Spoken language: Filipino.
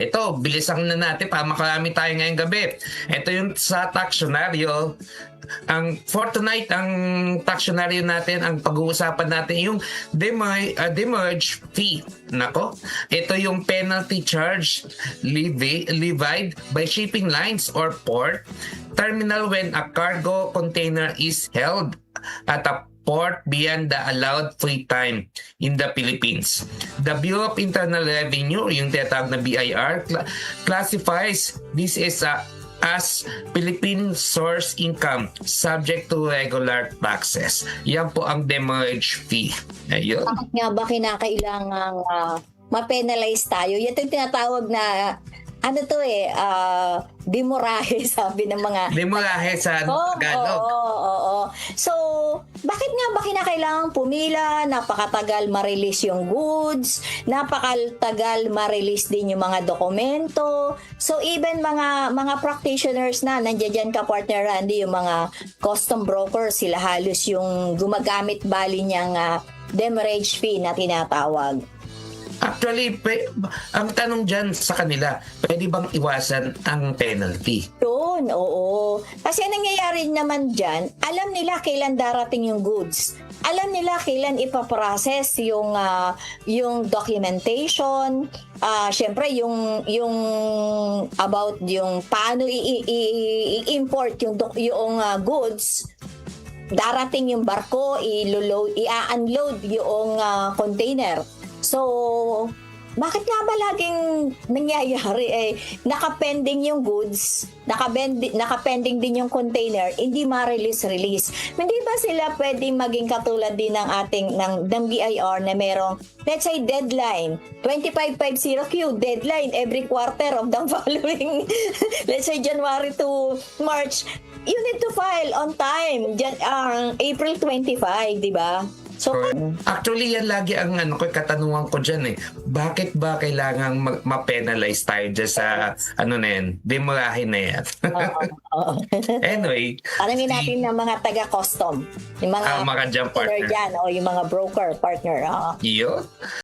Ito, bilisan na natin para makarami tayo ngayong gabi. Ito yung sa taxonario. For tonight, ang taxonario natin, ang pag-uusapan natin, yung demurrage fee. Nako, ito yung penalty charge levied by shipping lines or port terminal when a cargo container is held at a port beyond the allowed free time in the Philippines. The Bureau of Internal Revenue, yung tinatawag na BIR, classifies this as Philippine source income subject to regular taxes. Yan po ang demurrage fee. Ayun. Bakit nga ba kinakailangang ma-penalize tayo? Yan yung tinatawag na demurahe, sabi ng mga... Demurahe sa Tagalog. Oo. So, bakit nga ba kinakailangan pumila? Napakatagal ma-release yung goods, napakatagal ma-release din yung mga dokumento. So, even mga practitioners na, nandiyan dyan ka, partner Randy, yung mga custom brokers, sila halos yung gumagamit bali niyang demurrage fee na tinatawag. Actually, ang tanong dyan sa kanila, pwede bang iwasan ang penalty? Yun, oo. Kasi ang nangyayari naman dyan, alam nila kailan darating yung goods. Alam nila kailan ipaprocess yung documentation. Syempre, yung about yung paano i-import yung goods. Darating yung barko, i-unload yung container. So, bakit nga ba laging nangyayari nakapending yung goods, nakapending din yung container, hindi ma-release. Hindi ba sila pwedeng maging katulad din ng ng BIR na merong, let's say, deadline, 2550Q, deadline every quarter of the following, let's say, January to March, you need to file on time, April 25, di ba? So, actually, yan lagi ang katanungan ko dyan eh. Bakit ba kailangang ma-penalize tayo dyan sa demurahe na yan? Anyway. Alamin natin ng mga taga-custom. Yung mga dyan partner. Dyan, o yung mga broker partner. Yun.